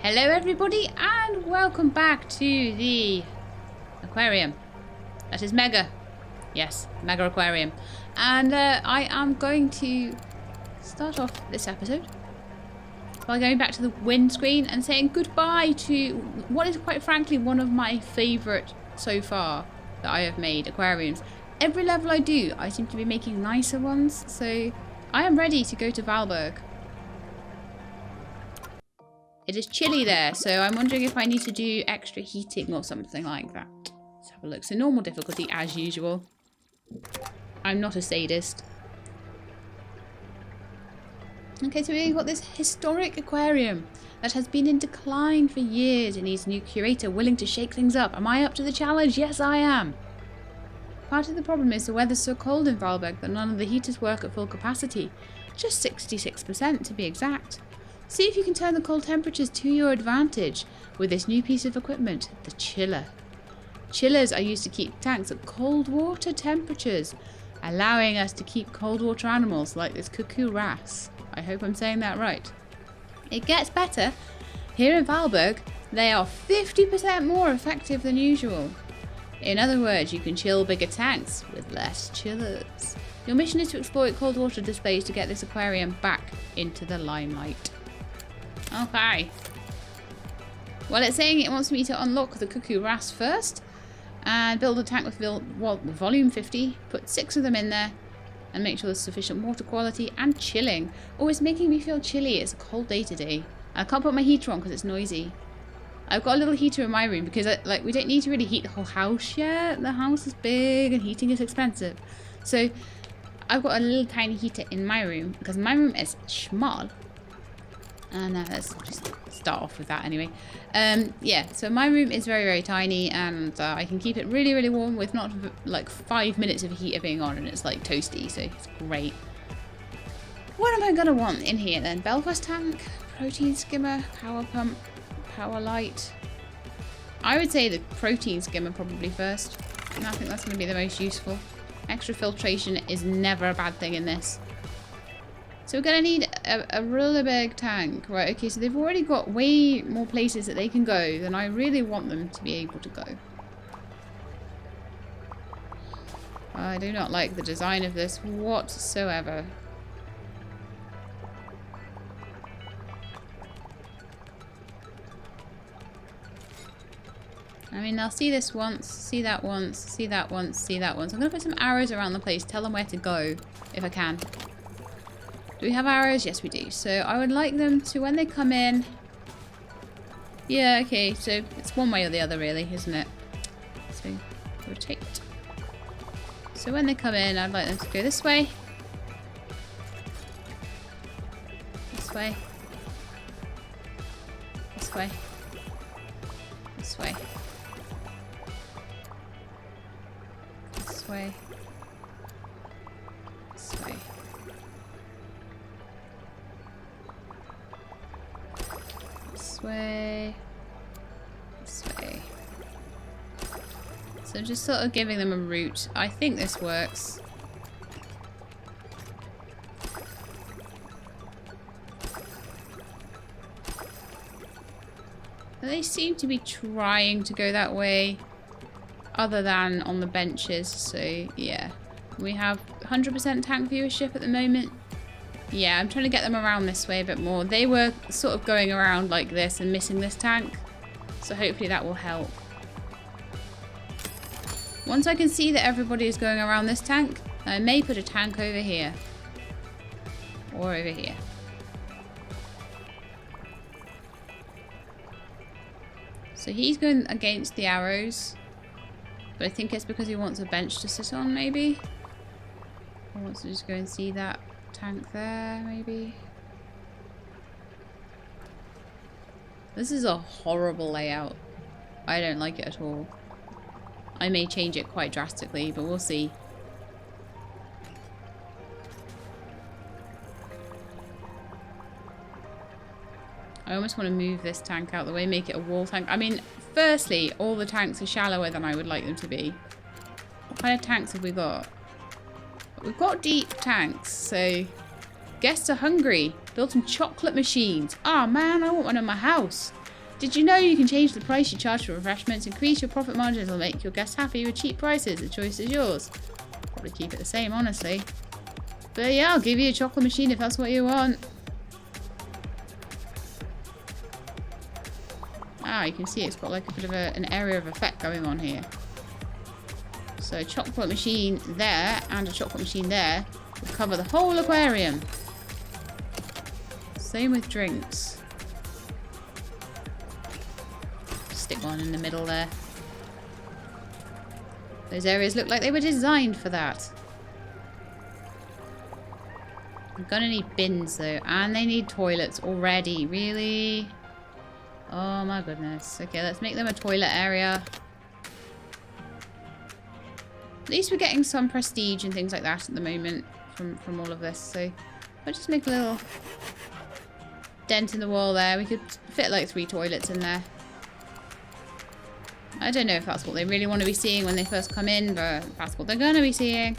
Hello everybody and welcome back to the aquarium. That is Mega. Yes, Mega Aquarium. And I am going to start off this episode by going back to the windscreen and saying goodbye to what is quite frankly one of my favourite so far that I have made aquariums. Every level I do, I seem to be making nicer ones, so I am ready to go to Valberg. It is chilly there, so I'm wondering if I need to do extra heating or something like that. Let's have a look. So normal difficulty as usual. I'm not a sadist. Okay, so we've got this historic aquarium that has been in decline for years. It needs a new curator willing to shake things up. Am I up to the challenge? Yes, I am. Part of the problem is the weather's so cold in Valberg that none of the heaters work at full capacity. Just 66% to be exact. See if you can turn the cold temperatures to your advantage with this new piece of equipment, the chiller. Chillers are used to keep tanks at cold water temperatures, allowing us to keep cold water animals like this cuckoo wrasse. I hope I'm saying that right. It gets better. Here in Valberg, they are 50% more effective than usual. In other words, you can chill bigger tanks with less chillers. Your mission is to exploit cold water displays to get this aquarium back into the limelight. Okay. Well, it's saying it wants me to unlock the cuckoo wrasse first and build a tank with volume 50, put 6 of them in there and make sure there's sufficient water quality and chilling. Oh, it's making me feel chilly. It's a cold day today. I can't put my heater on because it's noisy. I've got a little heater in my room because we don't need to really heat the whole house yet. The house is big and heating is expensive. So I've got a little tiny heater in my room because my room is small. And let's just start off with that anyway. Yeah, so my room is very, very tiny and I can keep it really, really warm with not like 5 minutes of a heater being on and it's like toasty, so it's great. What am I going to want in here then? Belfast tank, protein skimmer, power pump, power light. I would say the protein skimmer probably first. And I think that's going to be the most useful. Extra filtration is never a bad thing in this. So we're going to need a really big tank. Right, okay, so they've already got way more places that they can go than I really want them to be able to go. I do not like the design of this whatsoever. I mean, they'll see this once, see that once, see that once, see that once. I'm going to put some arrows around the place, tell them where to go, if I can. Do we have arrows? Yes, we do. So I would like them to, when they come in... Yeah, okay, so it's one way or the other, really, isn't it? So, rotate. So when they come in, I'd like them to go this way. This way. This way. This way. This way. This way. Way, this way. So just sort of giving them a route. I think this works. They seem to be trying to go that way other than on the benches, so yeah. We have 100% tank viewership at the moment. Yeah, I'm trying to get them around this way a bit more. They were sort of going around like this and missing this tank. So hopefully that will help. Once I can see that everybody is going around this tank, I may put a tank over here. Or over here. So he's going against the arrows. But I think it's because he wants a bench to sit on, maybe. Or wants to just go and see that tank there, maybe. This is a horrible layout. I don't like it at all. I may change it quite drastically, but we'll see. I almost want to move this tank out of the way, make it a wall tank. I mean, firstly, all the tanks are shallower than I would like them to be. What kind of tanks have we got? We've got deep tanks, so guests are hungry. Built some chocolate machines. Ah, man, I want one in my house. Did you know you can change the price you charge for refreshments, increase your profit margins, or make your guests happy with cheap prices? The choice is yours. Probably keep it the same, honestly. But yeah, I'll give you a chocolate machine if that's what you want. Ah, you can see it's got like a bit of an area of effect going on here. So a chocolate machine there and a chocolate machine there will cover the whole aquarium. Same with drinks. Stick one in the middle there. Those areas look like they were designed for that. I'm gonna need bins though, and they need toilets already. Really? Oh my goodness. Okay, let's make them a toilet area. At least we're getting some prestige and things like that at the moment from all of this. So I'll just make a little dent in the wall there. We could fit like 3 toilets in there. I don't know if that's what they really want to be seeing when they first come in, but that's what they're going to be seeing.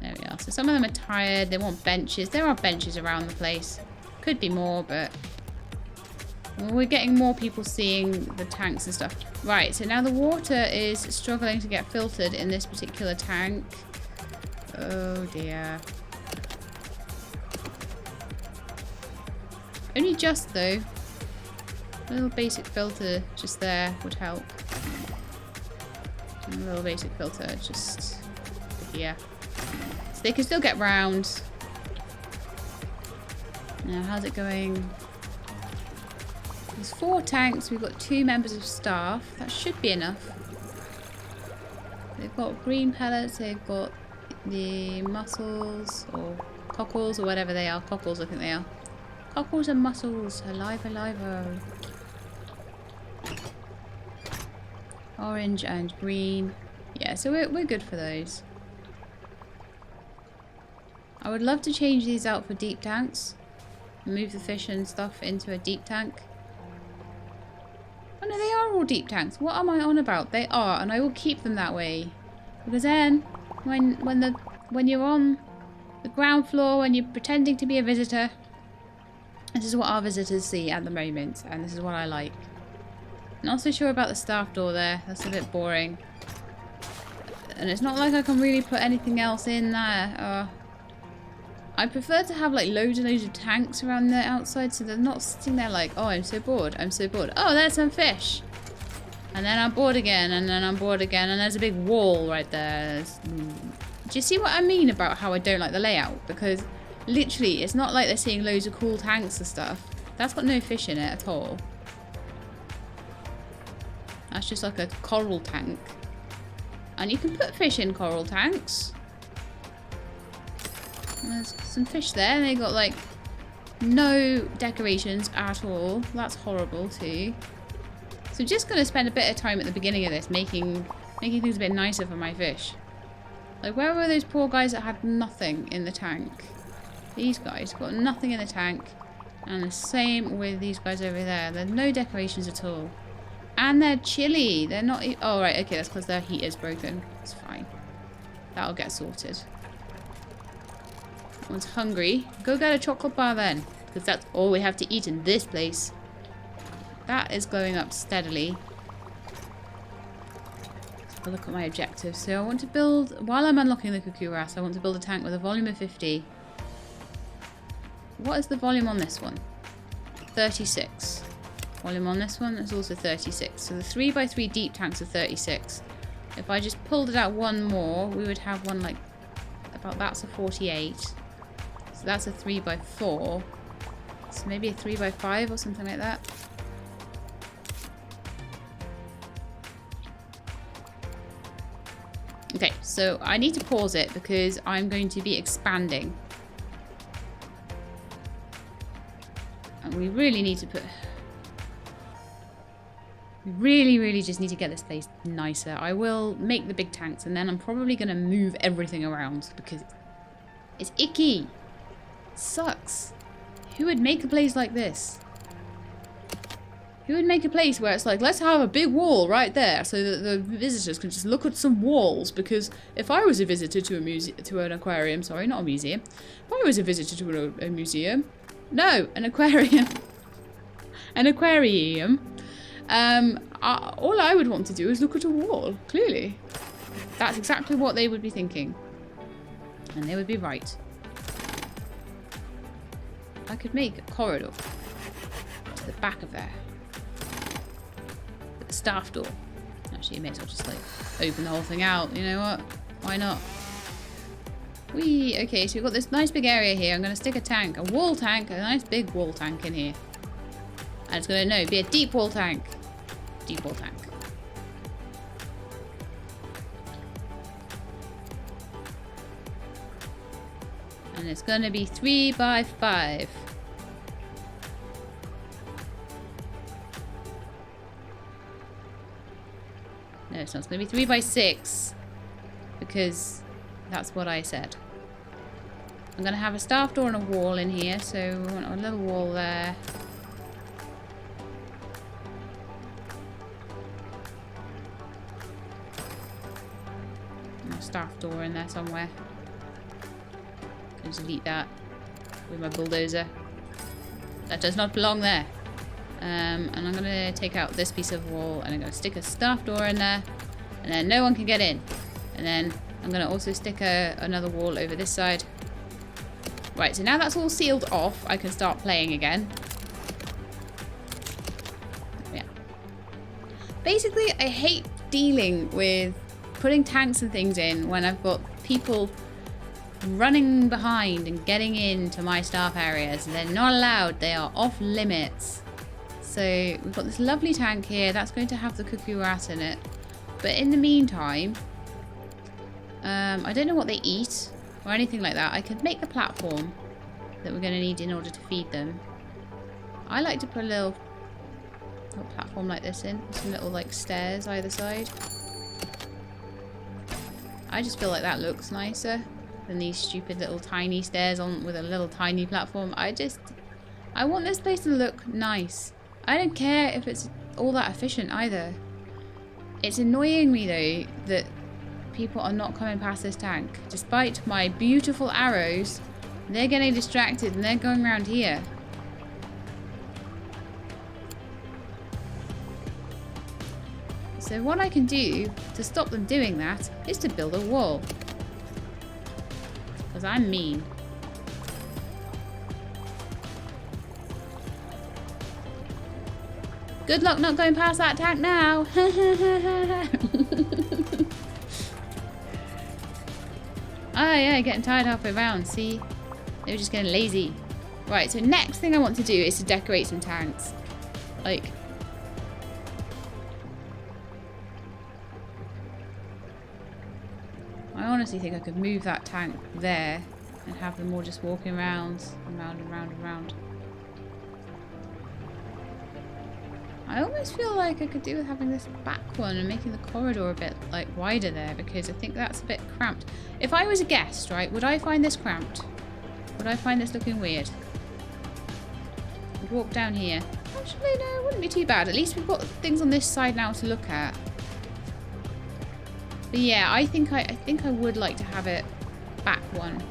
There we are. So some of them are tired. They want benches. There are benches around the place. Could be more, but we're getting more people seeing the tanks and stuff. Right, so now the water is struggling to get filtered in this particular tank. Oh dear. Only just though. A little basic filter just there would help. And a little basic filter just here. So they can still get round. Now how's it going? There's 4 tanks, we've got 2 members of staff. That should be enough. They've got green pellets, they've got the mussels or cockles or whatever they are. Cockles I think they are. Cockles and mussels, alive, alive-o. Orange and green. Yeah, so we're good for those. I would love to change these out for deep tanks. Move the fish and stuff into a deep tank. Oh no, they are all deep tanks. What am I on about? They are, and I will keep them that way. Because then, when you're on the ground floor, when you're pretending to be a visitor, this is what our visitors see at the moment, and this is what I like. Not so sure about the staff door there. That's a bit boring. And it's not like I can really put anything else in there. I prefer to have like loads and loads of tanks around the outside so they're not sitting there like, oh, I'm so bored, I'm so bored. Oh, there's some fish. And then I'm bored again, and then I'm bored again, and there's a big wall right there. Do you see what I mean about how I don't like the layout? Because literally, it's not like they're seeing loads of cool tanks and stuff. That's got no fish in it at all. That's just like a coral tank. And you can put fish in coral tanks. And there's some fish there. They got like no decorations at all. That's horrible too. So I'm just going to spend a bit of time at the beginning of this making things a bit nicer for my fish. Like where were those poor guys that had nothing in the tank? These guys got nothing in the tank. And the same with these guys over there. There's no decorations at all. And they're chilly. They're not... Oh, right. Okay, that's because their heat is broken. It's fine. That'll get sorted. That one's hungry. Go get a chocolate bar then. Because that's all we have to eat in this place. That is going up steadily. Let's have a look at my objectives. So I want to build... While I'm unlocking the cuckoo wrasse, I want to build a tank with a volume of 50. What is the volume on this one? 36. Volume on this one is also 36. So the 3x3 deep tanks are 36. If I just pulled it out one more, we would have one like about that's a 48. So that's a 3x4. So maybe a 3x5 or something like that. Okay, so I need to pause it because I'm going to be expanding. And we really need to put... We really just need to get this place nicer. I will make the big tanks and then I'm probably going to move everything around because it's icky. It sucks. Who would make a place like this? Who would make a place where it's like, let's have a big wall right there so that the visitors can just look at some walls? Because if I was a visitor to an aquarium, sorry, not a museum. If I was a visitor to a museum, no, an aquarium, an aquarium, all I would want to do is look at a wall, clearly. That's exactly what they would be thinking. And they would be right. I could make a corridor to the back of there. With the staff door. Actually, you may as well just like open the whole thing out. You know what? Why not? Whee! Okay, so we've got this nice big area here. I'm going to stick a tank, a wall tank, a nice big wall tank in here. And it's going to, be a deep wall tank. Deep wall tank. And it's going to be 3 by 5. No, it's not. It's going to be 3 by 6. Because that's what I said. I'm going to have a staff door and a wall in here. So we want a little wall there. And a staff door in there somewhere. Just delete that with my bulldozer. That does not belong there. And I'm going to take out this piece of wall and I'm going to stick a staff door in there. And then no one can get in. And then I'm going to also stick another wall over this side. Right, so now that's all sealed off, I can start playing again. Yeah. Basically, I hate dealing with putting tanks and things in when I've got people running behind and getting into my staff areas. They're not allowed. They are off limits. So we've got this lovely tank here. That's going to have the cuckoo rat in it. But in the meantime, I don't know what they eat or anything like that. I could make the platform that we're going to need in order to feed them. I like to put a little platform like this in. Some little like stairs either side. I just feel like that looks nicer than these stupid little tiny stairs on with a little tiny platform. I want this place to look nice. I don't care if it's all that efficient either. It's annoying me though that people are not coming past this tank. Despite my beautiful arrows, they're getting distracted and they're going around here. So what I can do to stop them doing that is to build a wall. Because I'm mean. Good luck not going past that tank now. Ah, yeah, getting tired halfway around. See? They were just getting lazy. Right, so next thing I want to do is to decorate some tanks. Like... I honestly think I could move that tank there and have them all just walking around and round and round and round. I almost feel like I could do with having this back one and making the corridor a bit like wider there because I think that's a bit cramped. If I was a guest, right, would I find this cramped? Would I find this looking weird? I'd walk down here. Actually, no, it wouldn't be too bad. At least we've got things on this side now to look at. But yeah, I think I would like to have it back one.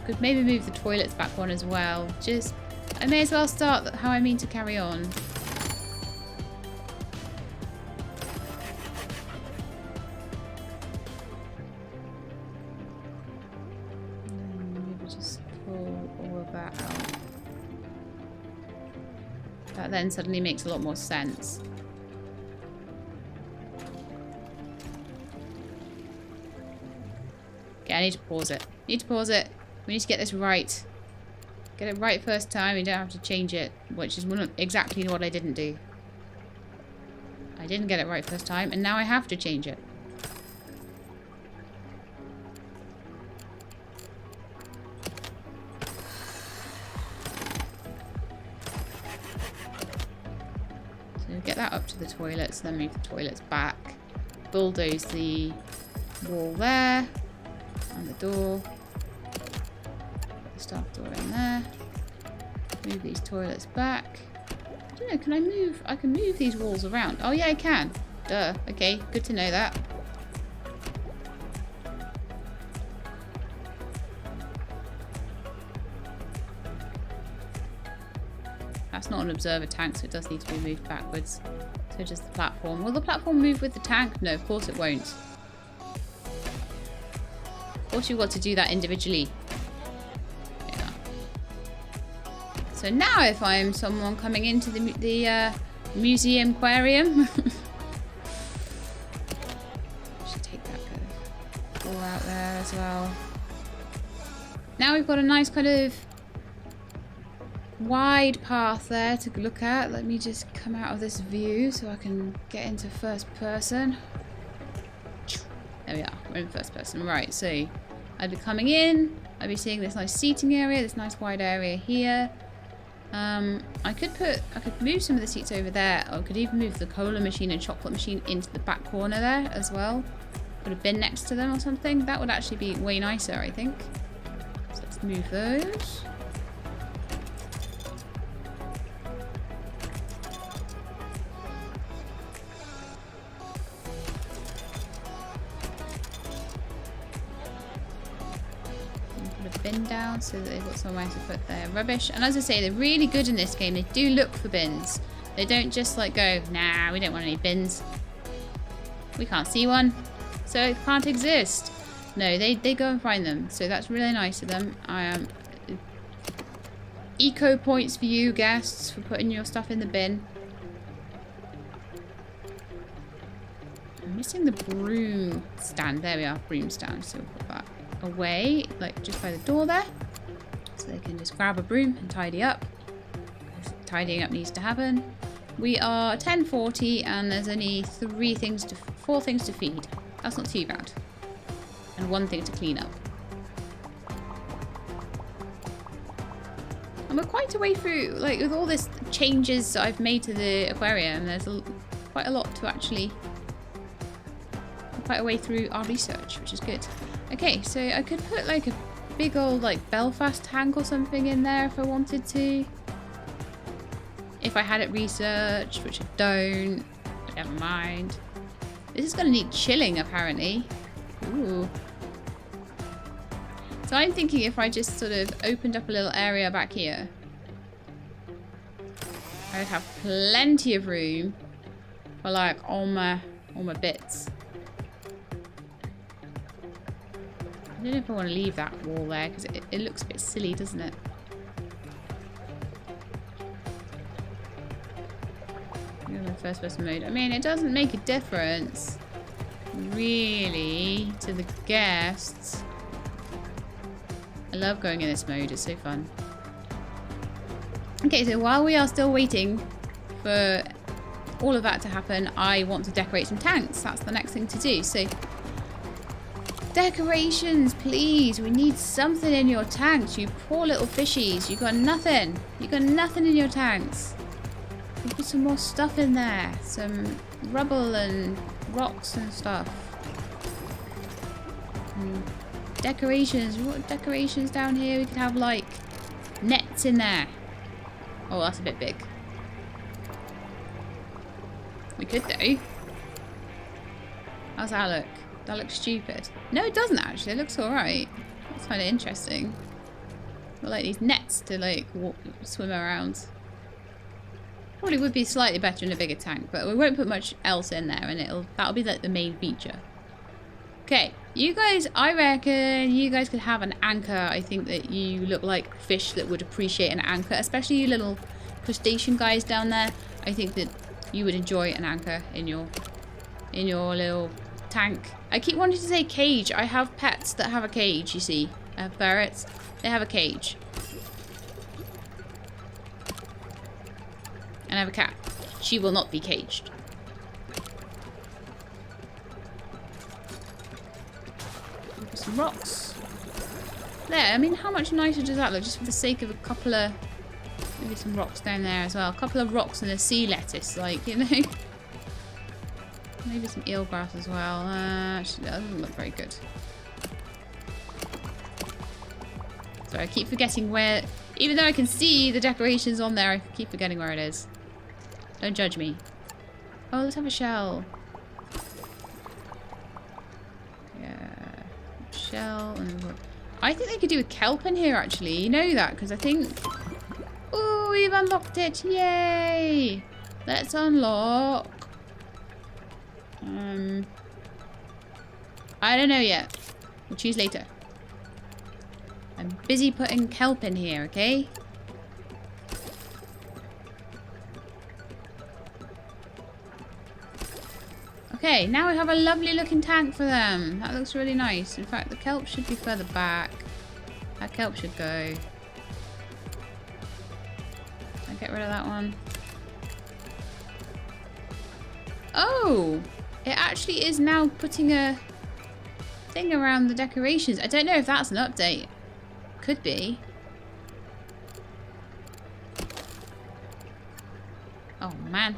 Could maybe move the toilets back one as well. Just, I may as well start how I mean to carry on. Maybe just pull all of that out. That then suddenly makes a lot more sense. Okay, I need to pause it. We need to get this right. Get it right first time. We don't have to change it, which is exactly what I didn't do. I didn't get it right first time, and now I have to change it. So get that up to the toilets, then move the toilets back. Bulldoze the wall there, and the door. staff door in there. Move these toilets back. I don't know, can I move? I can move these walls around. Oh yeah, I can. Duh. Okay, good to know that. That's not an observer tank, so it does need to be moved backwards. So does the platform. Will the platform move with the tank? No, of course it won't. Of course you've got to do that individually. Yeah. So now if I'm someone coming into the museum aquarium, should take that kind of all out there as well. Now we've got a nice kind of wide path there to look at. Let me just come out of this view so I can get into first person. There we are, we're in first person. Right, so I'd be coming in, I'd be seeing this nice seating area, this nice wide area here. I could move some of the seats over there, or I could even move the cola machine and chocolate machine into the back corner there as well. Put a bin next to them or something. That would actually be way nicer, I think. So let's move those. Bin down so that they've got somewhere to put their rubbish. And as I say, they're really good in this game. They do look for bins. They don't just like go, nah, we don't want any bins. We can't see one, so it can't exist. No, they go and find them. So that's really nice of them. Eco points for you guests for putting your stuff in the bin. I'm missing the broom stand. There we are, broom stand. So we'll put that away, like just by the door there, so they can just grab a broom and tidy up. Tidying up needs to happen. We are 10:40 and there's only 4 things to feed. That's not too bad. And 1 thing to clean up. And we're quite a way through, like with all this changes I've made to the aquarium, there's quite a lot to actually, quite a way through our research, which is good. Okay, so I could put like a big old like Belfast tank or something in there if I wanted to. If I had it researched, which I don't, but never mind. This is going to need chilling apparently. Ooh. So I'm thinking if I just sort of opened up a little area back here, I would have plenty of room for like all my bits. I don't know if I want to leave that wall there because it looks a bit silly, doesn't it? Go in first person mode. I mean, it doesn't make a difference really to the guests. I love going in this mode, it's so fun. Okay, so while we are still waiting for all of that to happen, I want to decorate some tanks. That's the next thing to do. So decorations, please. We need something in your tanks, you poor little fishies. You got nothing. You got nothing in your tanks. We put some more stuff in there. Some rubble and rocks and stuff. Decorations. What decorations down here? We could have like nets in there. Oh, that's a bit big. We could though. How's that look? That looks stupid. No, it doesn't actually. It looks alright. That's kind of interesting. Got like these nets to like swim around. Probably would be slightly better in a bigger tank, but we won't put much else in there, and that'll be like the main feature. Okay, you guys, I reckon you guys could have an anchor. I think that you look like fish that would appreciate an anchor, especially you little crustacean guys down there. I think that you would enjoy an anchor in your little tank. I keep wanting to say cage. I have pets that have a cage, you see. I have ferrets. They have a cage. And I have a cat. She will not be caged. Some rocks. There, I mean, how much nicer does that look? Just for the sake of a couple of... Maybe some rocks down there as well. A couple of rocks and a sea lettuce, like, you know. Maybe some eelgrass as well. Actually, that doesn't look very good. So I keep forgetting where... Even though I can see the decorations on there, I keep forgetting where it is. Don't judge me. Oh, let's have a shell. Yeah. Shell. And I think they could do a kelp in here, actually. You know that, because I think... Oh, we've unlocked it. Yay! Let's unlock... I don't know yet. We'll choose later. I'm busy putting kelp in here, okay? Okay, now we have a lovely looking tank for them. That looks really nice. In fact, the kelp should be further back. That kelp should go. I'll get rid of that one. Oh! It actually is now putting a thing around the decorations. I don't know if that's an update. Could be. Oh, man.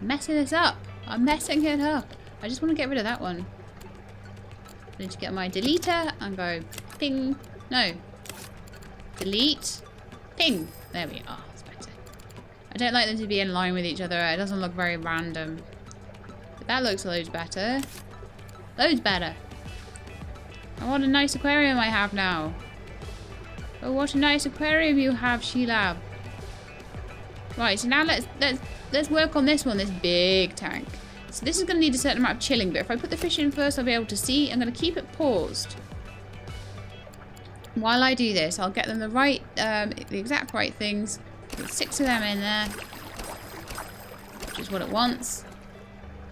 Messing this up. I'm messing it up. I just want to get rid of that one. I need to get my deleter and go ping. No. Delete. Ping. There we are. That's better. I don't like them to be in line with each other. It doesn't look very random. But that looks loads better. Loads better. And what a nice aquarium I have now. Oh, what a nice aquarium you have, Sheila. Right, so now let's work on this one, this big tank. So this is going to need a certain amount of chilling, but if I put the fish in first, I'll be able to see. I'm going to keep it paused. While I do this, I'll get them the right, the exact right things. Put 6 of them in there, which is what it wants.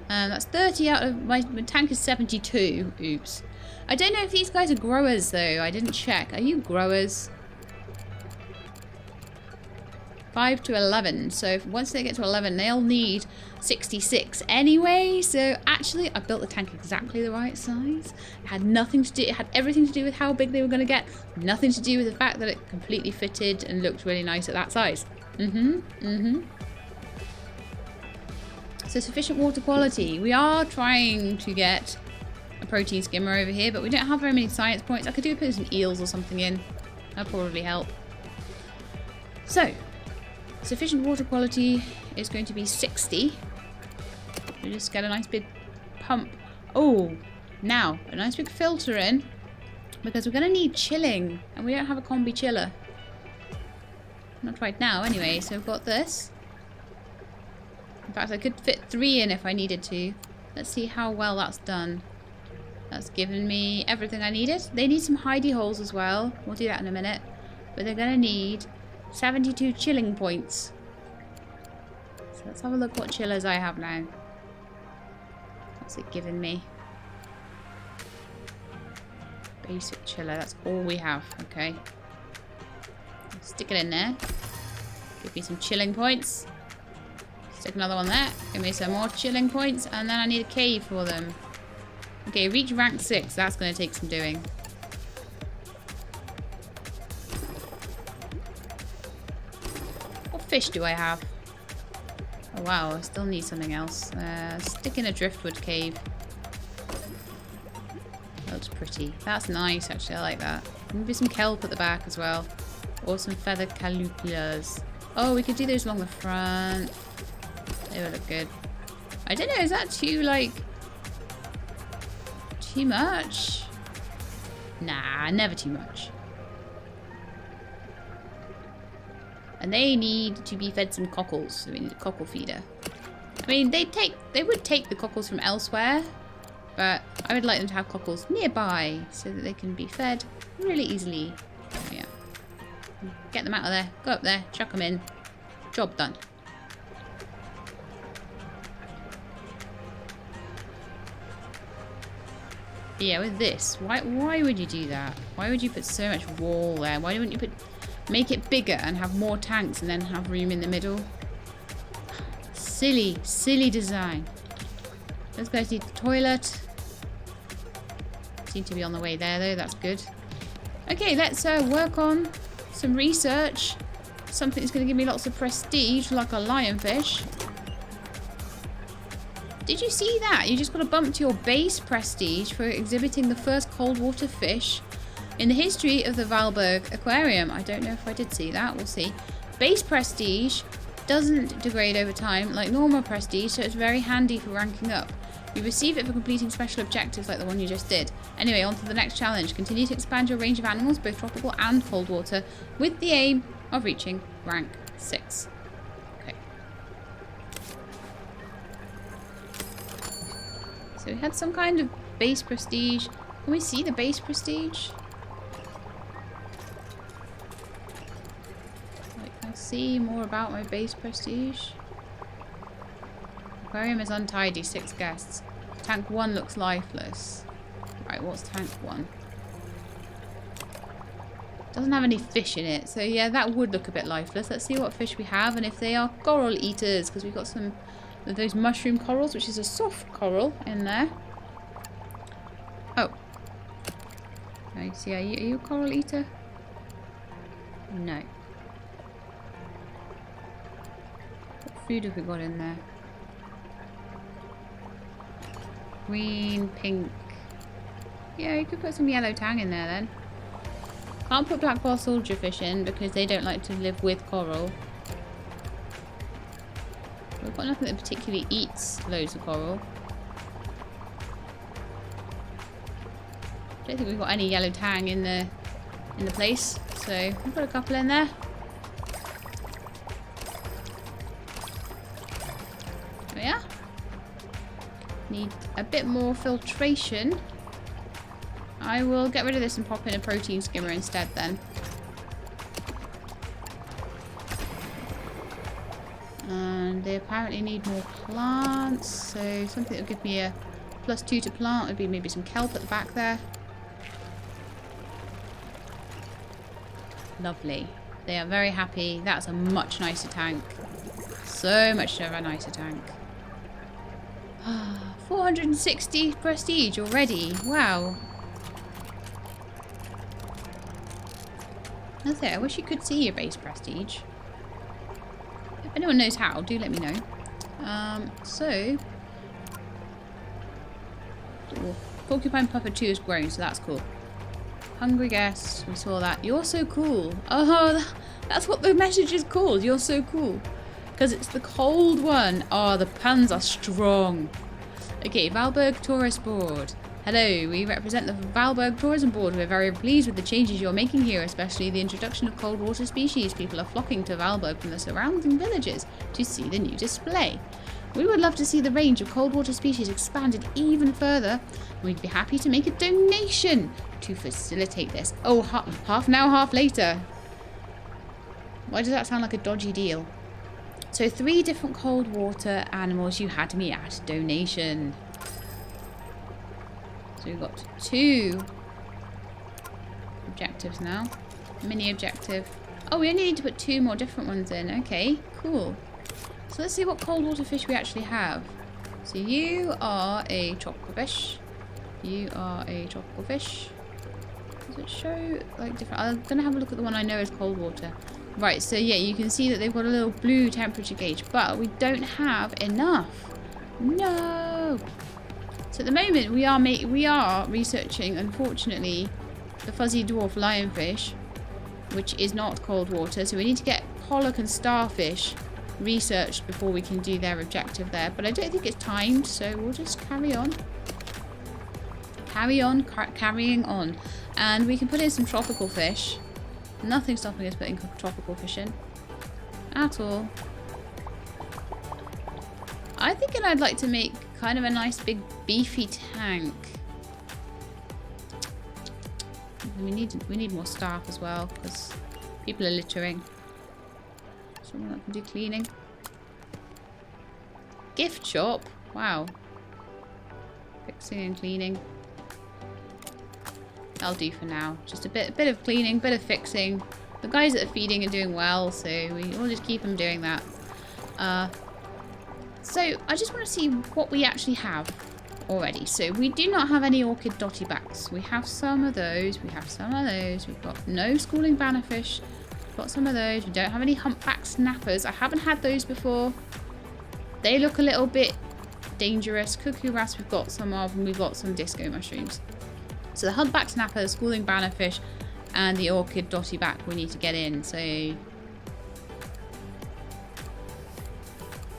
That's 30 out of my tank is 72. Oops. I don't know if these guys are growers though. I didn't check. Are you growers? 5 to 11. So once they get to 11, they'll need 66 anyway. So actually, I built the tank exactly the right size. It had nothing to do. It had everything to do with how big they were going to get. Nothing to do with the fact that it completely fitted and looked really nice at that size. So sufficient water quality. We are trying to get a protein skimmer over here, but we don't have very many science points. I could do put some eels or something in. That'd probably help. So. Sufficient water quality is going to be 60. We just get a nice big pump. Oh, now a nice big filter in because we're going to need chilling and we don't have a combi chiller. Not right now anyway, so we've got this. In fact, I could fit 3 in if I needed to. Let's see how well that's done. That's given me everything I needed. They need some hidey holes as well. We'll do that in a minute. But they're going to need 72 chilling points. So let's have a look what chillers I have now. What's it giving me? Basic chiller, that's all we have. Okay. Stick it in there. Give me some chilling points. Stick another one there. Give me some more chilling points. And then I need a cave for them. Okay, reach rank 6. That's going to take some doing. Fish do I have? Oh wow, I still need something else. Stick in a driftwood cave. Looks pretty. That's nice actually, I like that. Maybe some kelp at the back as well. Or some feather calupulas. Oh, we could do those along the front. They would look good. I don't know, is that too like... too much? Nah, never too much. And they need to be fed some cockles, so we need a cockle feeder. I mean, they would take the cockles from elsewhere, but I would like them to have cockles nearby so that they can be fed really easily. Yeah. Get them out of there, go up there, chuck them in. Job done. But yeah, with this, why would you do that? Why would you put so much wall there? Why wouldn't you make it bigger and have more tanks and then have room in the middle? Silly, silly design. Those guys need the toilet. Seem to be on the way there though, that's good. Okay, let's work on some research. Something that's going to give me lots of prestige, like a lionfish. Did you see that? You just got a bump to your base prestige for exhibiting the first cold water fish in the history of the Valberg Aquarium. I don't know if I did see that. We'll see. Base prestige doesn't degrade over time like normal prestige, so it's very handy for ranking up. You receive it for completing special objectives like the one you just did. Anyway, on to the next challenge. Continue to expand your range of animals, both tropical and cold water, with the aim of reaching rank 6. Okay. So we had some kind of base prestige. Can we see the base prestige? See more about my base prestige. Aquarium is untidy, 6 guests. Tank 1 looks lifeless. Right, what's tank 1? Doesn't have any fish in it, so yeah, that would look a bit lifeless. Let's see what fish we have and if they are coral eaters, because we've got some of those mushroom corals, which is a soft coral in there. Oh. I see, are you a coral eater? No. Food have we got in there? Green, pink. Yeah, you could put some yellow tang in there then. Can't put black bar soldier fish in because they don't like to live with coral. We've got nothing that particularly eats loads of coral. Don't think we've got any yellow tang in the place, so we've got a couple in there. Yeah. Need a bit more filtration. I will get rid of this and pop in a protein skimmer instead then. And they apparently need more plants, so something that would give me a +2 to plant would be maybe some kelp at the back there. Lovely. They are very happy. That's a much nicer tank. So much of a nicer tank. 460 prestige already. Wow. That's it. I wish you could see your base prestige. If anyone knows how, do let me know. So... oh, Porcupine Puffer 2 has grown, so that's cool. Hungry guest. We saw that. You're so cool. Oh, that's what the message is called. You're so cool. Because it's the cold one. Oh, the puns are strong. Okay, Valberg Tourist Board. Hello, we represent the Valberg Tourism Board. We're very pleased with the changes you're making here, especially the introduction of cold water species. People are flocking to Valberg from the surrounding villages to see the new display. We would love to see the range of cold water species expanded even further. We'd be happy to make a donation to facilitate this. Oh, half now, half later. Why does that sound like a dodgy deal? So 3 different cold water animals you had me at donation. So we've got 2 objectives now. Mini objective. Oh, we only need to put 2 more different ones in. Okay, cool. So let's see what cold water fish we actually have. So you are a tropical fish. You are a tropical fish. Does it show like different? I'm going to have a look at the one I know is cold water. Right, so yeah, you can see that they've got a little blue temperature gauge, but we don't have enough. No. So at the moment we are researching, unfortunately, the fuzzy dwarf lionfish, which is not cold water. So we need to get pollock and starfish researched before we can do their objective there. But I don't think it's timed, so we'll just carry on. Carrying on. And we can put in some tropical fish. Nothing stopping us putting tropical fish in. At all. I'm thinking I'd like to make kind of a nice big beefy tank. We need more staff as well, because people are littering. Someone that can do cleaning. Gift shop. Wow. Fixing and cleaning. That'll do for now. Just a bit of cleaning, bit of fixing. The guys that are feeding are doing well, so we'll just keep them doing that. So I just want to see what we actually have already. So we do not have any orchid dotty backs. We have some of those. We have some of those. We've got no schooling bannerfish. We've got some of those. We don't have any humpback snappers. I haven't had those before. They look a little bit dangerous. Cuckoo wrasse we've got some of, and we've got some disco mushrooms. So the humpback snapper, the schooling bannerfish, and the orchid dotty back we need to get in. So a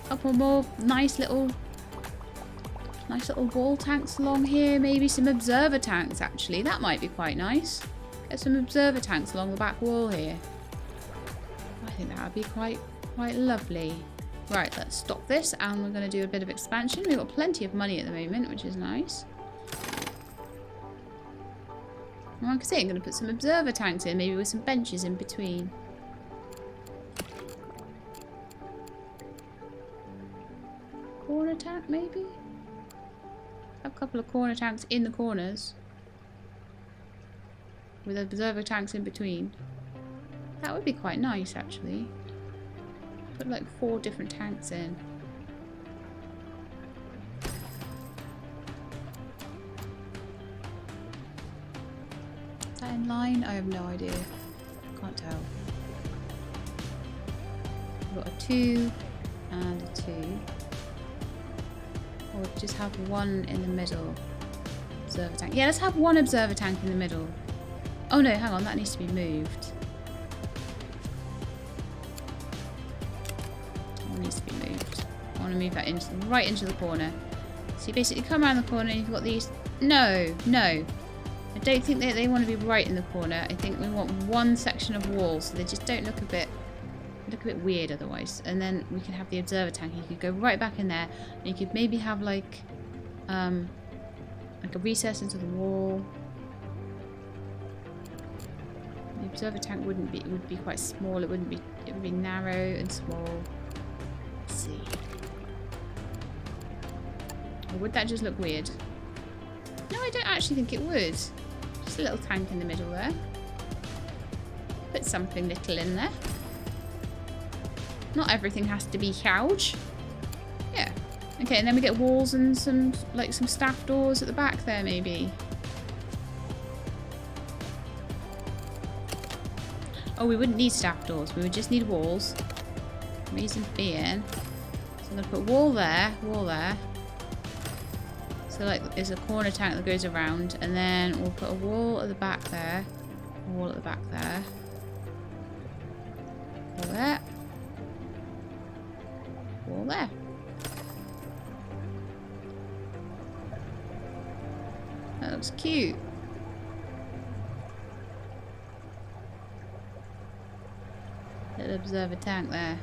couple more nice little wall tanks along here. Maybe some observer tanks, actually. That might be quite nice. Get some observer tanks along the back wall here. I think that would be quite lovely. Right, let's stop this, and we're going to do a bit of expansion. We've got plenty of money at the moment, which is nice. And like I say, I'm going to put some observer tanks in, maybe with some benches in between. Corner tank, maybe? Have a couple of corner tanks in the corners, with observer tanks in between. That would be quite nice, actually. Put like 4 different tanks in. Is that in line? I have no idea. Can't tell. We've got a 2 and a 2. Or just have one in the middle. Observer tank. Yeah, let's have one observer tank in the middle. Oh no, hang on, that needs to be moved. Needs to be moved. I want to move that right into the corner. So you basically come around the corner and you've got these. No. I don't think that they want to be right in the corner. I think we want one section of wall so they just don't look a bit weird otherwise. And then we can have the observer tank. You could go right back in there, and you could maybe have like a recess into the wall. The observer tank would be quite small. It would be narrow and small. See. Or would that just look weird? No, I don't actually think it would. Just a little tank in the middle there. Put something little in there. Not everything has to be huge. Yeah. Okay, and then we get walls and some staff doors at the back there, maybe. Oh, we wouldn't need staff doors. We would just need walls. Reason being, so I'm going to put wall there. So like there's a corner tank that goes around, and then we'll put a wall at the back there. A wall at the back there. Wall there. Wall there. That looks cute. Little observer tank there.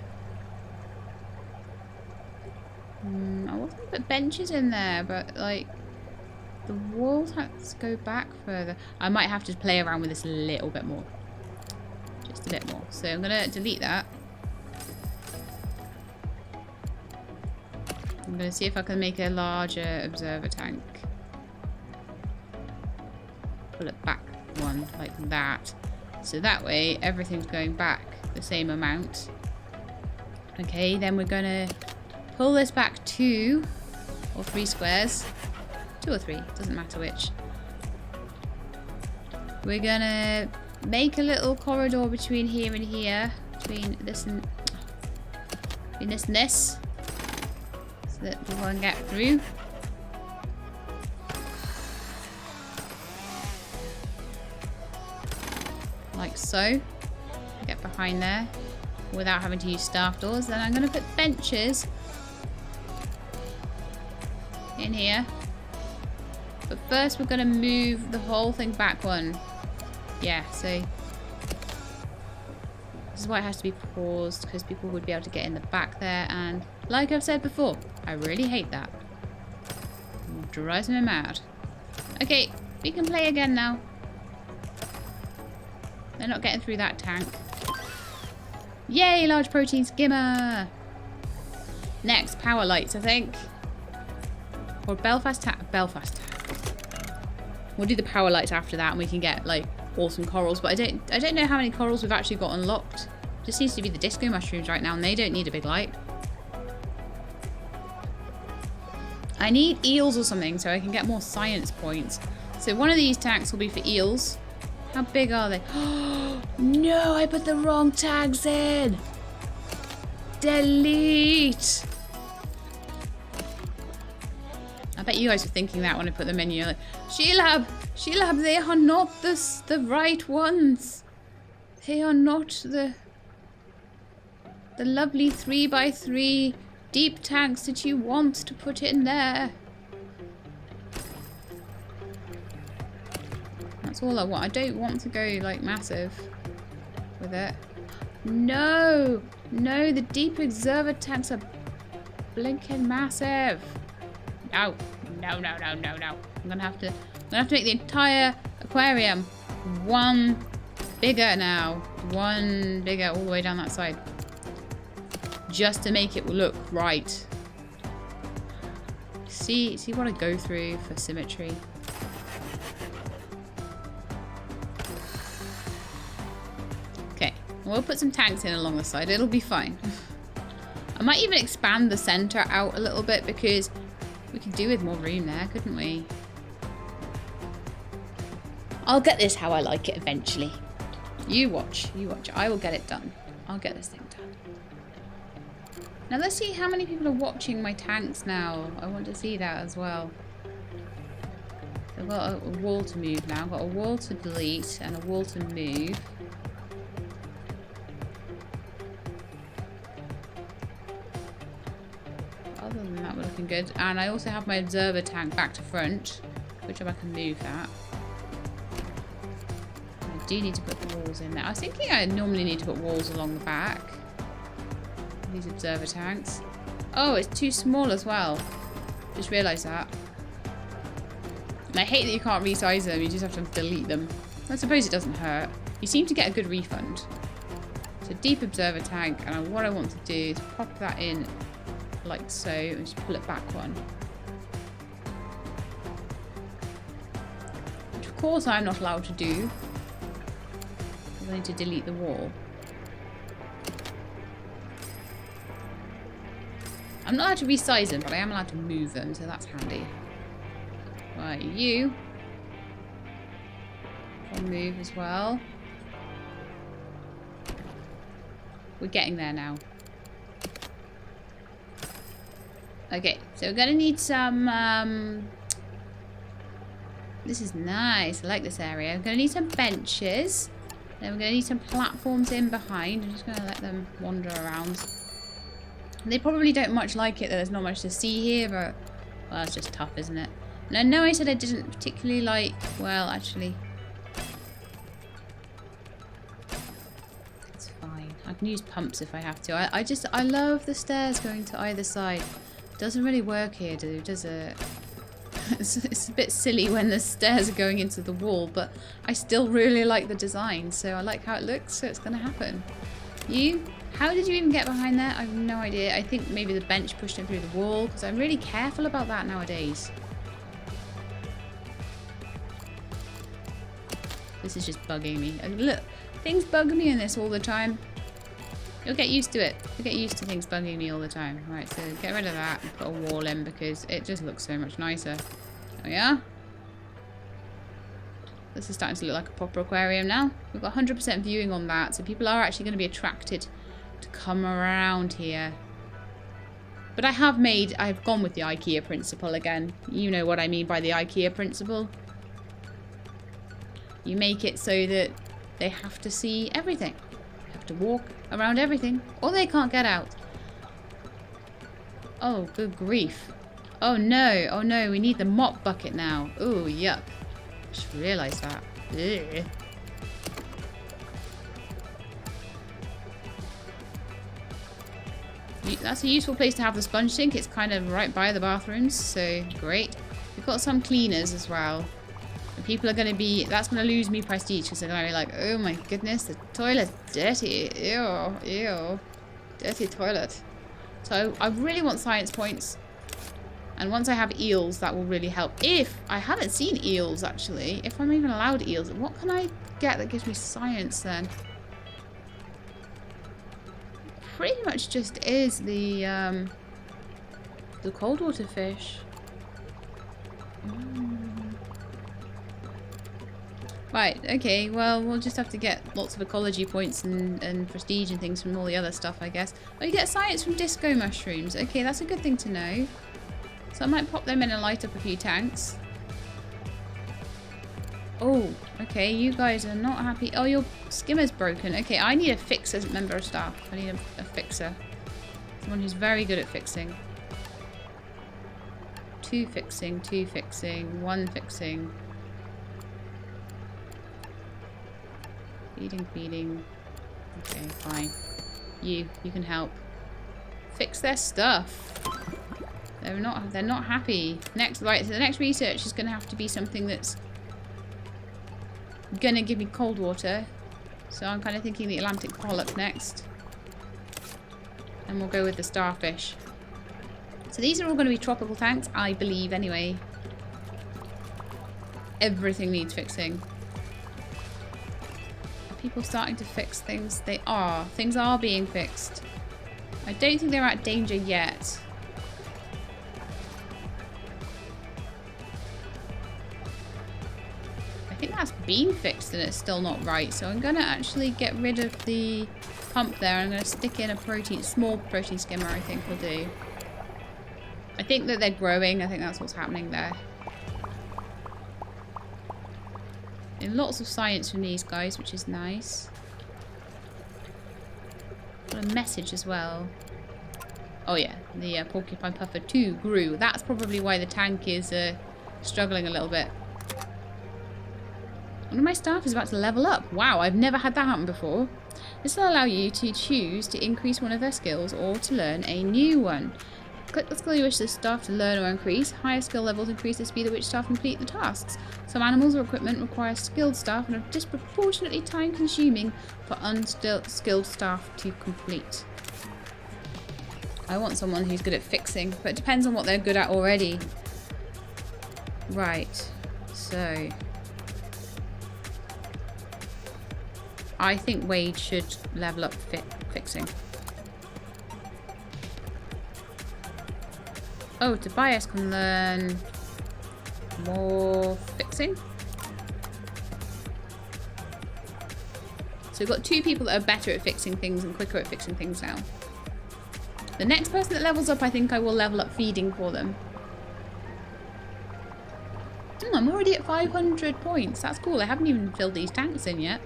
I was going to put benches in there, but like the walls have to go back further. I might have to play around with this a little bit more. Just a bit more. So I'm going to delete that. I'm going to see if I can make a larger observer tank. Pull it back one like that. So that way everything's going back the same amount. Okay, then we're going to pull this back 2 or 3 squares. 2 or 3, doesn't matter which. We're gonna make a little corridor between here and here. Between this and this. So that we can get through. Like so. Get behind there without having to use staff doors. Then I'm gonna put benches in here, but first we're going to move the whole thing back one. Yeah, so this is why it has to be paused, because people would be able to get in the back there, and like I've said before, I really hate that. It drives me mad. Okay, we can play again now. They're not getting through that tank. Yay, large protein skimmer! Next, power lights, I think. Or Belfast Tap. We'll do the power lights after that, and we can get like awesome corals. But I don't know how many corals we've actually got unlocked. Just seems to be the disco mushrooms right now, and they don't need a big light. I need eels or something so I can get more science points. So one of these tanks will be for eels. How big are they? Oh no! I put the wrong tags in. I bet you guys were thinking that when I put them in. You're like, Sheilab, they are not the right ones. They are not the lovely 3x3 deep tanks that you want to put in there. That's all I want. I don't want to go like massive with it. No, the deep observer tanks are blinking massive. No. I'm gonna have to make the entire aquarium one bigger now. One bigger all the way down that side. Just to make it look right. See what I go through for symmetry. Okay, we'll put some tanks in along the side. It'll be fine. I might even expand the center out a little bit because we could do with more room there, couldn't we? I'll get this how I like it eventually. You watch. I will get it done. I'll get this thing done. Now let's see how many people are watching my tanks now. I want to see that as well. I've got a wall to move now. I've got a wall to delete and a wall to move. Other than that, we're looking good. And I also have my observer tank back to front, which I can move that. I do need to put the walls in there. I was thinking I normally need to put walls along the back. These observer tanks. Oh, it's too small as well. Just realised that. And I hate that you can't resize them. You just have to delete them. I suppose it doesn't hurt. You seem to get a good refund. So deep observer tank, and what I want to do is pop that in like so, and just pull it back one. Which of course I'm not allowed to do. I need to delete the wall. I'm not allowed to resize them, but I am allowed to move them, so that's handy. Right, you can move as well. We're getting there now. Okay, so we're gonna need some this is nice. I like this area. We're gonna need some benches. Then we're gonna need some platforms in behind. I'm just gonna let them wander around. They probably don't much like it that there's not much to see here, but well, it's just tough, isn't it? And I know I said I didn't particularly like, well, actually, it's fine. I can use pumps if I have to. I love the stairs going to either side. It doesn't really work here, does it? It's a bit silly when the stairs are going into the wall, but I still really like the design, so I like how it looks, so it's going to happen. You? How did you even get behind there? I have no idea. I think maybe the bench pushed him through the wall, because I'm really careful about that nowadays. This is just bugging me. Look, things bug me in this all the time. You'll get used to it. You'll get used to things bugging me all the time. Right, so get rid of that and put a wall in because it just looks so much nicer. There we are. This is starting to look like a proper aquarium now. We've got 100% viewing on that, so people are actually going to be attracted to come around here. But I've gone with the IKEA principle again. You know what I mean by the IKEA principle. You make it so that they have to see everything. They have to walk around everything, or they can't get out. Oh, good grief. Oh no, we need the mop bucket now. Ooh, yuck. Just realised that. Ugh. That's a useful place to have the sponge sink. It's kind of right by the bathrooms, so great. We've got some cleaners as well. And people are going to be... That's going to lose me prestige because they're going to be like, oh my goodness, the toilet's dirty. Ew, ew. Dirty toilet. So I really want science points. And once I have eels, that will really help. If I haven't seen eels, actually, if I'm even allowed eels, what can I get that gives me science then? Pretty much just is the coldwater fish. Right, okay, well, we'll just have to get lots of ecology points and prestige and things from all the other stuff, I guess. Oh, you get science from disco mushrooms. Okay, that's a good thing to know. So I might pop them in and light up a few tanks. Oh, okay, you guys are not happy. Oh, your skimmer's broken. Okay, I need a fixer member of staff. I need a fixer. Someone who's very good at fixing. 2 fixing, 2 fixing, 1 fixing. Feeding, feeding. Okay, fine. You can help. Fix their stuff. They're not happy. Next, right, so the next research is gonna have to be something that's gonna give me cold water. So I'm kind of thinking the Atlantic polyp next. And we'll go with the starfish. So these are all going to be tropical tanks, I believe, anyway. Everything needs fixing. Are people starting to fix things? They are. Things are being fixed. I don't think they're at danger yet. I think that's been fixed and it's still not right. So I'm going to actually get rid of the pump there. I'm going to stick in a small protein skimmer, I think will do. I think that they're growing. I think that's what's happening there. And lots of science from these guys, which is nice. Got a message as well. Oh yeah, the porcupine puffer 2 grew. That's probably why the tank is struggling a little bit. One of my staff is about to level up. Wow, I've never had that happen before. This will allow you to choose to increase one of their skills or to learn a new one. Click the skill you wish the staff to learn or increase. Higher skill levels increase the speed at which staff complete the tasks. Some animals or equipment require skilled staff and are disproportionately time consuming for unskilled staff to complete. I want someone who's good at fixing, but it depends on what they're good at already. Right, so I think Wade should level up fixing. Oh, Tobias can learn more fixing. So we've got 2 people that are better at fixing things and quicker at fixing things now. The next person that levels up, I think I will level up feeding for them. I'm already at 500 points. That's cool. I haven't even filled these tanks in yet.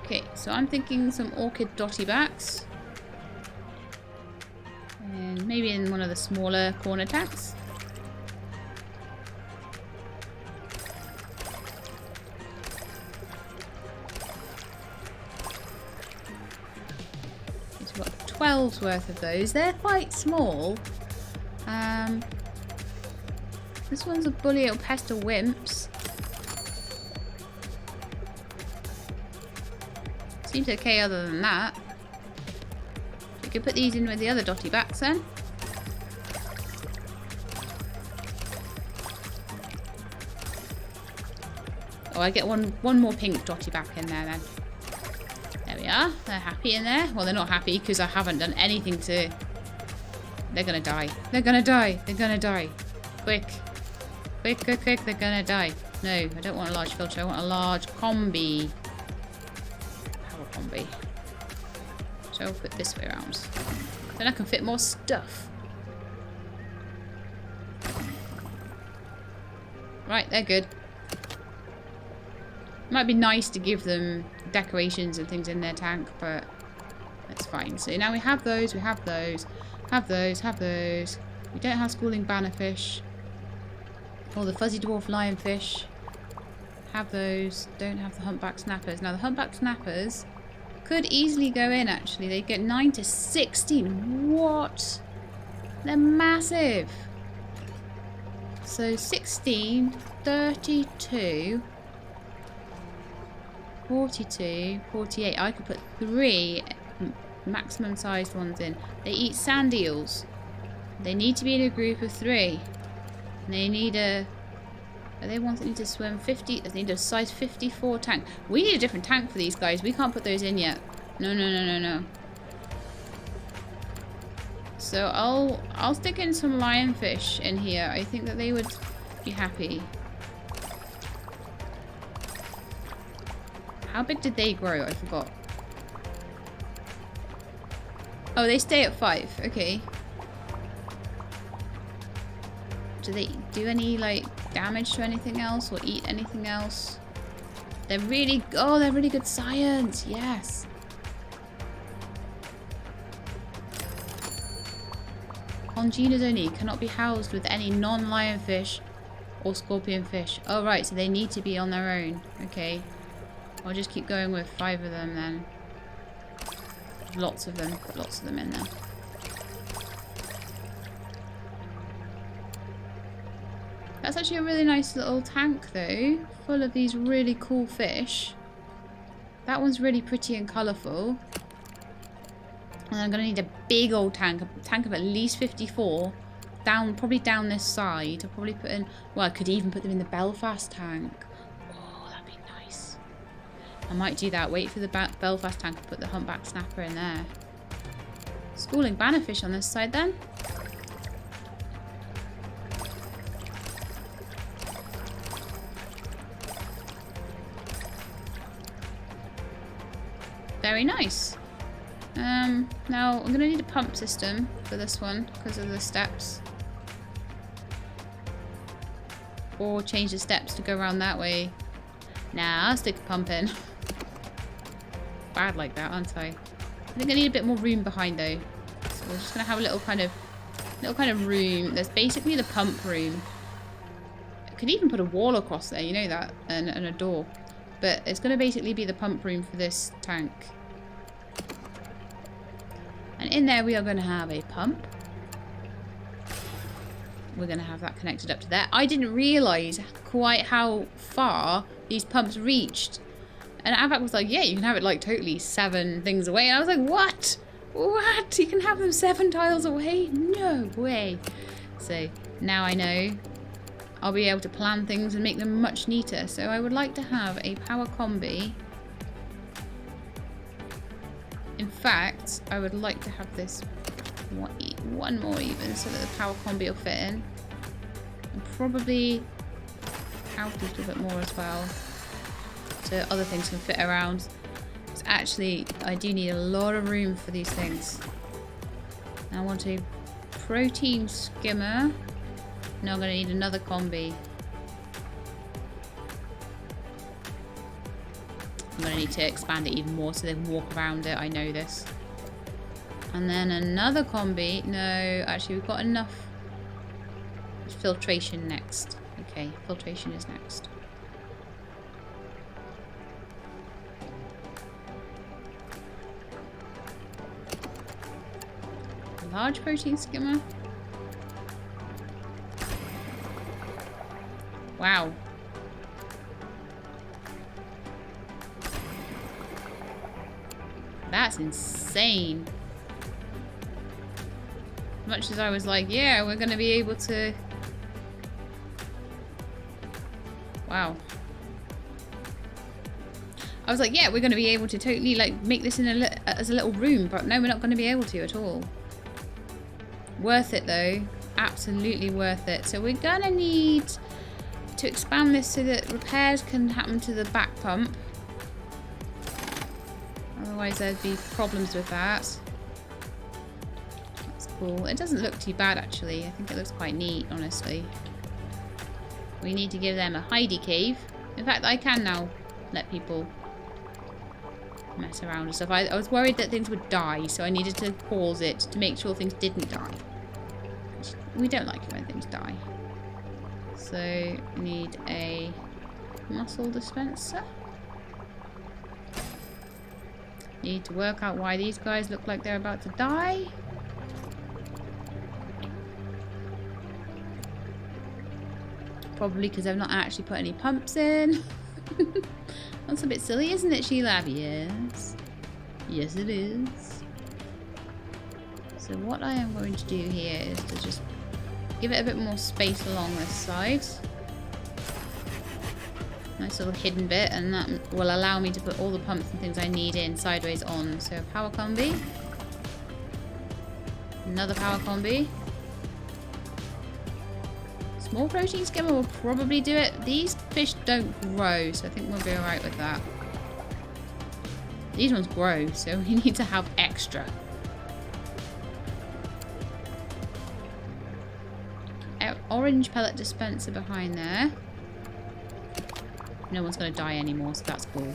Okay, so I'm thinking some orchid dotty backs. And maybe in one of the smaller corner tanks. So we've got 12's worth of those. They're quite small. This one's a bully, it'll pester wimps. Seems okay other than that. We could put these in with the other dotty backs then. Oh, I get one more pink dotty back in there then. There we are. They're happy in there. Well, they're not happy because I haven't done anything to... They're gonna die. They're gonna die. They're gonna die. Quick. Quick, quick, quick. They're gonna die. No, I don't want a large filter. I want a large combi. Power combi. So I'll put this way around. Then I can fit more stuff. Right, they're good. Might be nice to give them decorations and things in their tank, but that's fine. So now we have those, we have those, have those, have those. We don't have schooling bannerfish. Or the fuzzy dwarf lionfish. Have those. Don't have the humpback snappers. Now the humpback snappers could easily go in actually. They get 9 to 16. What? They're massive. So 16, 32, 42, 48. I could put 3 maximum sized ones in. They eat sand eels. They need to be in a group of 3. And they need a... Are they ones that need to swim 50? They need a size 54 tank. We need a different tank for these guys. We can't put those in yet. No, no, no, no, no. So I'll stick in some lionfish in here. I think that they would be happy. How big did they grow? I forgot. Oh, they stay at 5. Okay. Do they do any, like, damage to anything else or eat anything else? They're really... Oh, they're really good science. Yes. Congeners only. Cannot be housed with any non-lionfish or scorpion fish. Oh, right. So they need to be on their own. Okay. I'll just keep going with 5 of them then. Lots of them. Put lots of them in there. That's actually a really nice little tank though. Full of these really cool fish. That one's really pretty and colourful. And I'm going to need a big old tank. A tank of at least 54. Probably down this side. I'll probably put in... Well, I could even put them in the Belfast tank. Oh, that'd be nice. I might do that. Wait for the Belfast tank and put the humpback snapper in there. Schooling bannerfish on this side then. Very nice. Now I'm going to need a pump system for this one because of the steps. Or change the steps to go around that way. Nah, I'll stick a pump in. Bad like that, aren't I? I think I need a bit more room behind though. So we're just going to have a little kind of room. There's basically the pump room. I could even put a wall across there, you know that, and a door. But it's going to basically be the pump room for this tank. And in there we are going to have a pump. We're going to have that connected up to there. I didn't realise quite how far these pumps reached. And Avac was like, yeah, you can have it like totally 7 things away. And I was like, what? What? You can have them 7 tiles away? No way. So now I know. I'll be able to plan things and make them much neater. So I would like to have a power combi. In fact, I would like to have this one more even so that the power combi will fit in. And probably out a little bit more as well. So other things can fit around. Because actually, I do need a lot of room for these things. I want a protein skimmer. Now I'm going to need another combi. I'm going to need to expand it even more so they can walk around it. I know this. And then another combi. No, actually we've got enough. Filtration next. Okay, filtration is next. A large protein skimmer. Wow. That's insane. As much as I was like, yeah, we're going to be able to... Wow. I was like, yeah, we're going to be able to totally like make this in as a little room, but no, we're not going to be able to at all. Worth it though. Absolutely worth it. So we're going to need to expand this so that repairs can happen to the back pump. Otherwise there'd be problems with that. That's cool. It doesn't look too bad actually. I think it looks quite neat, honestly. We need to give them a hidey cave. In fact, I can now let people mess around and stuff. I was worried that things would die, so I needed to pause it to make sure things didn't die. We don't like it when things die. So, we need a mussel dispenser. Need to work out why these guys look like they're about to die. Probably because I've not actually put any pumps in. That's a bit silly, isn't it, Sheila? Yes. Yes, it is. So what I am going to do here is to just give it a bit more space along this side. Nice little hidden bit, and that will allow me to put all the pumps and things I need in sideways on. So power combi. Another power combi. Small protein skimmer will probably do it. These fish don't grow, so I think we'll be alright with that. These ones grow, so we need to have extra. orange pellet dispenser behind there. No one's going to die anymore, so that's cool.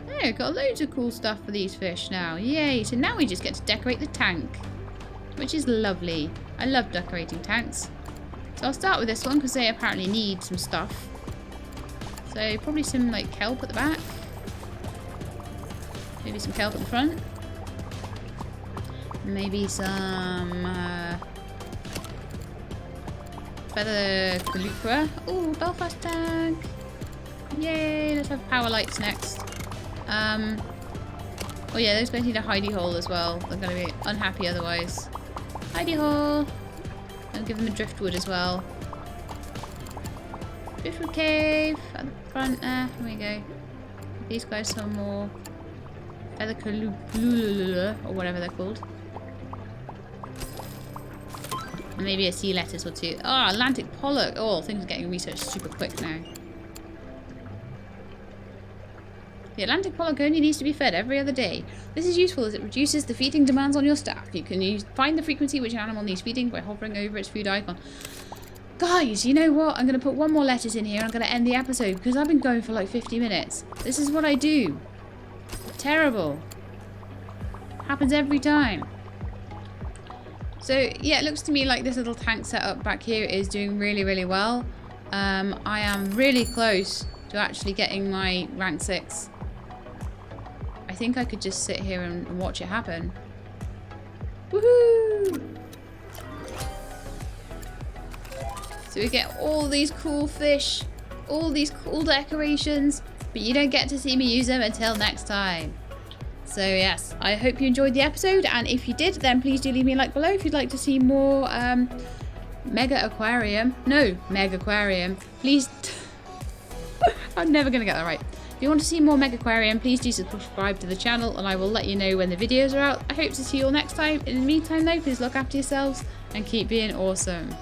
There, got loads of cool stuff for these fish now. Yay! So now we just get to decorate the tank, which is lovely. I love decorating tanks. So I'll start with this one because they apparently need some stuff. So probably some like kelp at the back. Maybe some kelp at the front. Maybe some feather curator. Oh, Belfast tank. Yay, let's have power lights next. Oh yeah, those guys need a hidey hole as well. They're going to be unhappy otherwise. Hidey hole. I'll give them a driftwood as well. Driftwood cave at the front there. Here we go. Give these guys some more feather curator or whatever they're called. And maybe a sea lettuce or two. Oh, Atlantic pollock. Oh, things are getting researched super quick now. The Atlantic pollock only needs to be fed every other day. This is useful as it reduces the feeding demands on your staff. You can find the frequency which an animal needs feeding by hovering over its food icon. Guys, you know what? I'm going to put one more lettuce in here and I'm going to end the episode because I've been going for like 50 minutes. This is what I do. Terrible. Happens every time. So, yeah, it looks to me like this little tank setup back here is doing really, really well. I am really close to actually getting my rank 6. I think I could just sit here and watch it happen. Woohoo! So we get all these cool fish, all these cool decorations, but you don't get to see me use them until next time. So yes, I hope you enjoyed the episode, and if you did, then please do leave me a like below if you'd like to see more Megaquarium. Please, I'm never going to get that right. If you want to see more Megaquarium, please do subscribe to the channel and I will let you know when the videos are out. I hope to see you all next time. In the meantime though, please look after yourselves and keep being awesome.